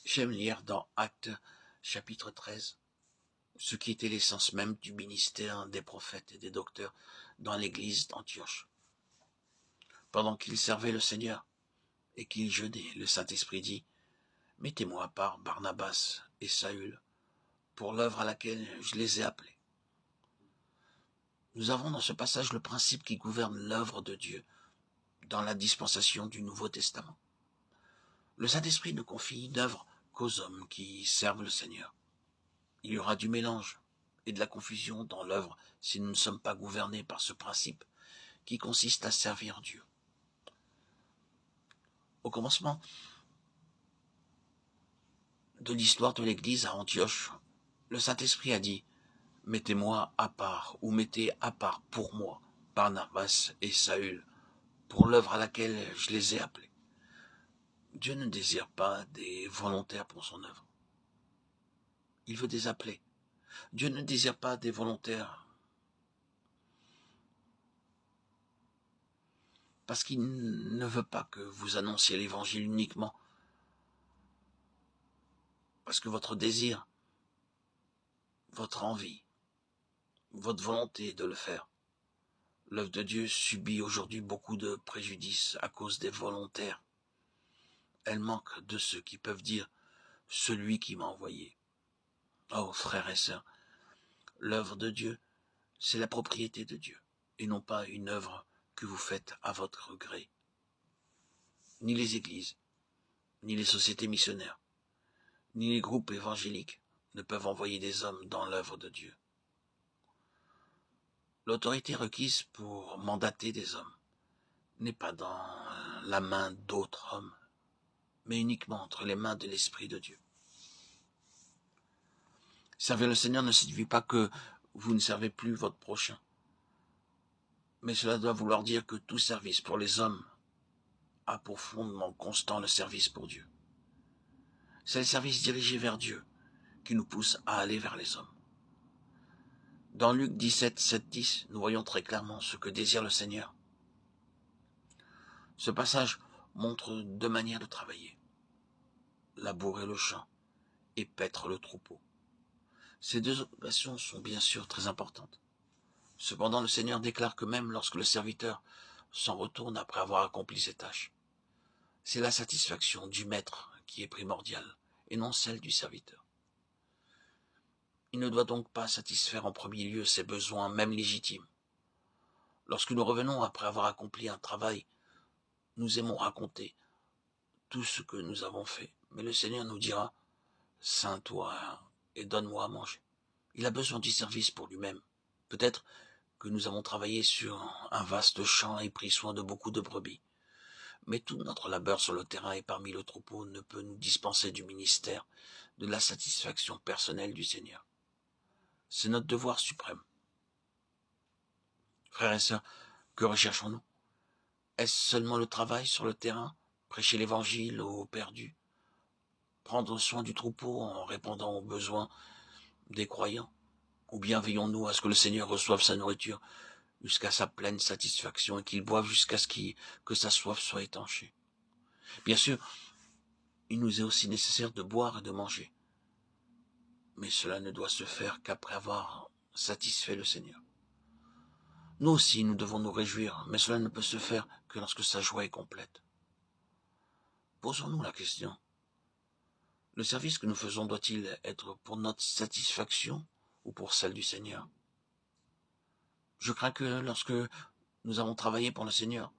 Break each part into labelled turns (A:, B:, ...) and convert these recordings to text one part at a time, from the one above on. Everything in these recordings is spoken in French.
A: J'aime lire dans Actes chapitre 13 ce qui était l'essence même du ministère des prophètes et des docteurs dans l'église d'Antioche. Pendant qu'ils servaient le Seigneur et qu'ils jeûnaient, le Saint-Esprit dit « Mettez-moi à part Barnabas et Saül pour l'œuvre à laquelle je les ai appelés. » Nous avons dans ce passage le principe qui gouverne l'œuvre de Dieu dans la dispensation du Nouveau Testament. Le Saint-Esprit ne confie une œuvre qu'aux hommes qui servent le Seigneur. Il y aura du mélange et de la confusion dans l'œuvre si nous ne sommes pas gouvernés par ce principe qui consiste à servir Dieu. Au commencement de l'histoire de l'Église à Antioche, le Saint-Esprit a dit « Mettez-moi à part ou mettez à part pour moi Barnabas et Saül pour l'œuvre à laquelle je les ai appelés. » Dieu ne désire pas des volontaires pour son œuvre. Il veut des appelés. Dieu ne désire pas des volontaires parce qu'il ne veut pas que vous annonciez l'évangile uniquement parce que votre désir, votre envie, votre volonté de le faire. L'œuvre de Dieu subit aujourd'hui beaucoup de préjudices à cause des volontaires. Elle manque de ceux qui peuvent dire « celui qui m'a envoyé ». Oh, frères et sœurs, l'œuvre de Dieu, c'est la propriété de Dieu, et non pas une œuvre que vous faites à votre gré. Ni les églises, ni les sociétés missionnaires, ni les groupes évangéliques ne peuvent envoyer des hommes dans l'œuvre de Dieu. L'autorité requise pour mandater des hommes n'est pas dans la main d'autres hommes, mais uniquement entre les mains de l'Esprit de Dieu. Servir le Seigneur ne signifie pas que vous ne servez plus votre prochain, mais cela doit vouloir dire que tout service pour les hommes a pour fondement constant le service pour Dieu. C'est le service dirigé vers Dieu qui nous pousse à aller vers les hommes. Dans Luc 17, 7, 10, nous voyons très clairement ce que désire le Seigneur. Ce passage montre deux manières de travailler. Labourer le champ et paître le troupeau. Ces deux occupations sont bien sûr très importantes. Cependant, le Seigneur déclare que même lorsque le serviteur s'en retourne après avoir accompli ses tâches, c'est la satisfaction du maître qui est primordiale et non celle du serviteur. Il ne doit donc pas satisfaire en premier lieu ses besoins, même légitimes. Lorsque nous revenons après avoir accompli un travail, nous aimons raconter tout ce que nous avons fait, mais le Seigneur nous dira « Ceins-toi et donne-moi à manger ». Il a besoin du service pour lui-même. Peut-être que nous avons travaillé sur un vaste champ et pris soin de beaucoup de brebis. Mais tout notre labeur sur le terrain et parmi le troupeau ne peut nous dispenser du ministère, de la satisfaction personnelle du Seigneur. C'est notre devoir suprême. Frères et sœurs, que recherchons-nous? Est-ce seulement le travail sur le terrain, prêcher l'évangile aux perdus, prendre soin du troupeau en répondant aux besoins des croyants? Ou bien veillons-nous à ce que le Seigneur reçoive sa nourriture jusqu'à sa pleine satisfaction et qu'il boive jusqu'à ce que sa soif soit étanchée? Bien sûr, il nous est aussi nécessaire de boire et de manger. Mais cela ne doit se faire qu'après avoir satisfait le Seigneur. Nous aussi, nous devons nous réjouir, mais cela ne peut se faire que lorsque sa joie est complète. Posons-nous la question. Le service que nous faisons doit-il être pour notre satisfaction ou pour celle du Seigneur? Je crains que lorsque nous avons travaillé pour le Seigneur,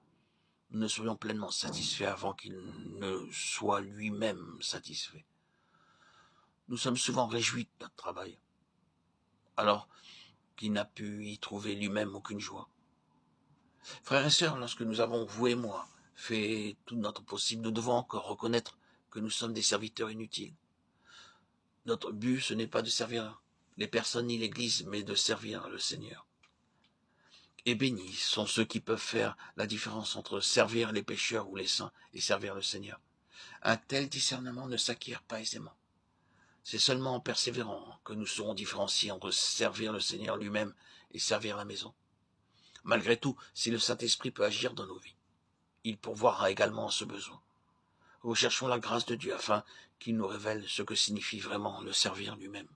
A: nous ne soyons pleinement satisfaits avant qu'il ne soit lui-même satisfait. Nous sommes souvent réjouis de notre travail, alors qu'il n'a pu y trouver lui-même aucune joie. Frères et sœurs, lorsque nous avons, vous et moi, fait tout notre possible, nous devons encore reconnaître que nous sommes des serviteurs inutiles. Notre but, ce n'est pas de servir les personnes ni l'Église, mais de servir le Seigneur. Et bénis sont ceux qui peuvent faire la différence entre servir les pécheurs ou les saints et servir le Seigneur. Un tel discernement ne s'acquiert pas aisément. C'est seulement en persévérant que nous saurons différencier entre servir le Seigneur lui-même et servir la maison. Malgré tout, si le Saint-Esprit peut agir dans nos vies, il pourvoira également à ce besoin. Recherchons la grâce de Dieu afin qu'il nous révèle ce que signifie vraiment le servir lui-même.